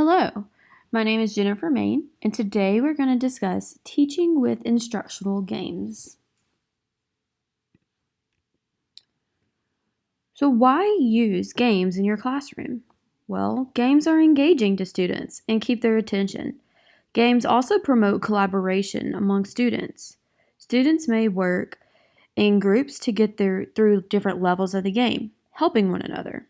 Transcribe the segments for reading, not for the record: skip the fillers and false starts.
Hello, my name is Jennifer Main, and today we're going to discuss teaching with instructional games. So, why use games in your classroom? Well, games are engaging to students and keep their attention. Games also promote collaboration among students. Students may work in groups to get through different levels of the game, helping one another.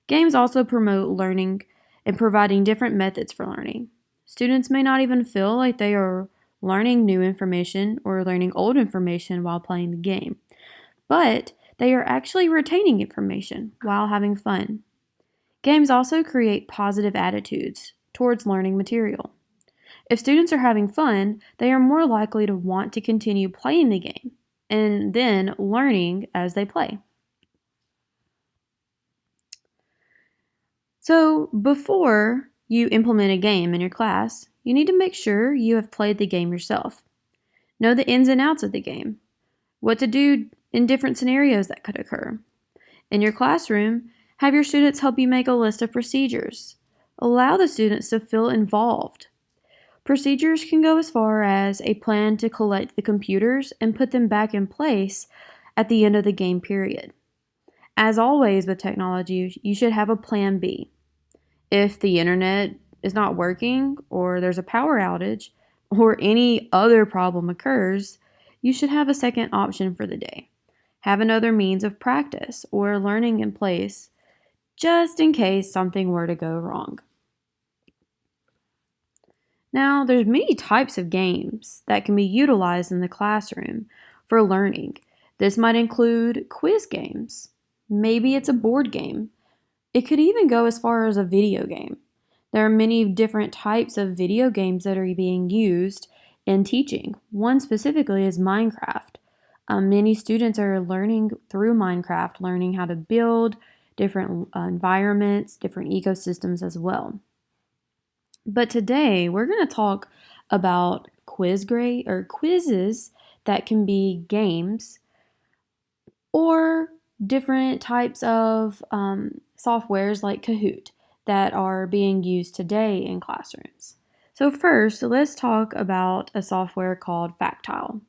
Games also promote learning and providing different methods for learning. Students may not even feel like they are learning new information or learning old information while playing the game, but they are actually retaining information while having fun. Games also create positive attitudes towards learning material. If students are having fun, they are more likely to want to continue playing the game and then learning as they play. So, before you implement a game in your class, you need to make sure you have played the game yourself. Know the ins and outs of the game, what to do in different scenarios that could occur. In your classroom, have your students help you make a list of procedures. Allow the students to feel involved. Procedures can go as far as a plan to collect the computers and put them back in place at the end of the game period. As always with technology, you should have a plan B. If the internet is not working, or there's a power outage, or any other problem occurs, you should have a second option for the day. Have another means of practice or learning in place just in case something were to go wrong. Now, there's many types of games that can be utilized in the classroom for learning. This might include quiz games. Maybe it's a board game. It could even go as far as a video game. There are many different types of video games that are being used in teaching. One specifically is Minecraft. Many students are learning through Minecraft, learning how to build different environments, different ecosystems as well. But today we're going to talk about quizzes that can be games or different types of softwares like Kahoot that are being used today in classrooms. So first, let's talk about a software called Factile.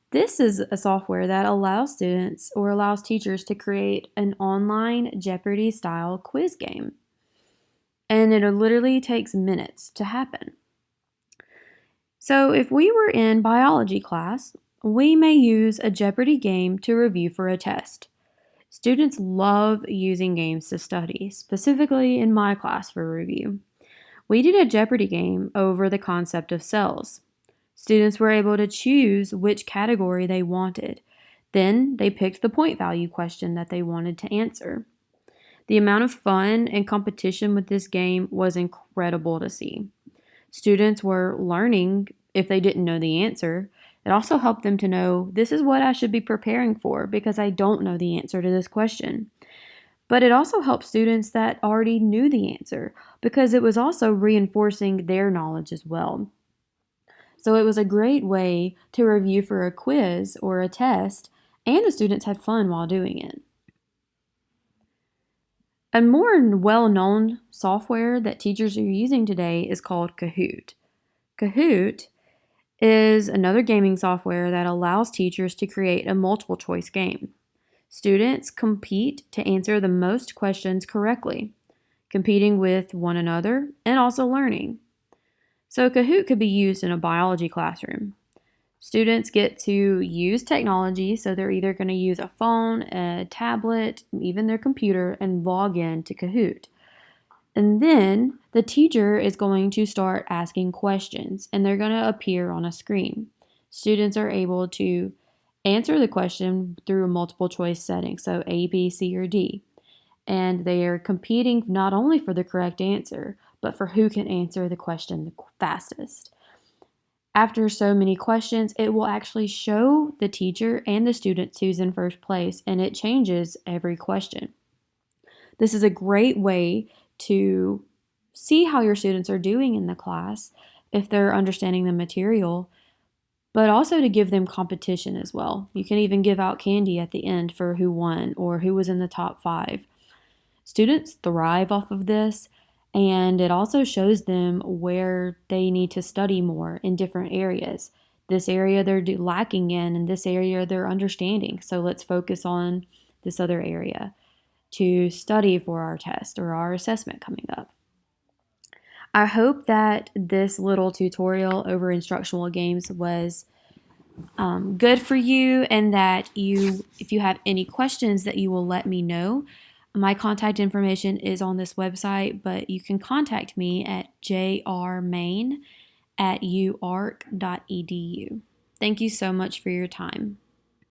This is a software that allows students or allows teachers to create an online Jeopardy style quiz game. And it literally takes minutes to happen. So if we were in biology class, we may use a Jeopardy game to review for a test. Students love using games to study, specifically in my class for review. We did a Jeopardy game over the concept of cells. Students were able to choose which category they wanted. Then they picked the point value question that they wanted to answer. The amount of fun and competition with this game was incredible to see. Students were learning if they didn't know the answer. It also helped them to know this is what I should be preparing for because I don't know the answer to this question. But it also helped students that already knew the answer because it was also reinforcing their knowledge as well. So it was a great way to review for a quiz or a test, and the students had fun while doing it. A more well-known software that teachers are using today is called Kahoot. Kahoot is another gaming software that allows teachers to create a multiple choice game. Students compete to answer the most questions correctly, competing with one another and also learning. So Kahoot could be used in a biology classroom. Students get to use technology, so they're either going to use a phone, a tablet, even their computer, and log in to Kahoot. And then the teacher is going to start asking questions, and they're going to appear on a screen. Students are able to answer the question through a multiple choice setting, so A, B, C, or D. And they are competing not only for the correct answer, but for who can answer the question the fastest. After so many questions, it will actually show the teacher and the students who's in first place, and it changes every question. This is a great way to see how your students are doing in the class, if they're understanding the material, but also to give them competition as well. You can even give out candy at the end for who won or who was in the top 5. Students thrive off of this, And it also shows them where they need to study more in different areas. This area they're lacking in, and this area they're understanding. So let's focus on this other area to study for our test or our assessment coming up. I hope that this little tutorial over instructional games was good for you, and that if you have any questions, that you will let me know. My contact information is on this website, but you can contact me at jrmain@uark.edu. Thank you so much for your time.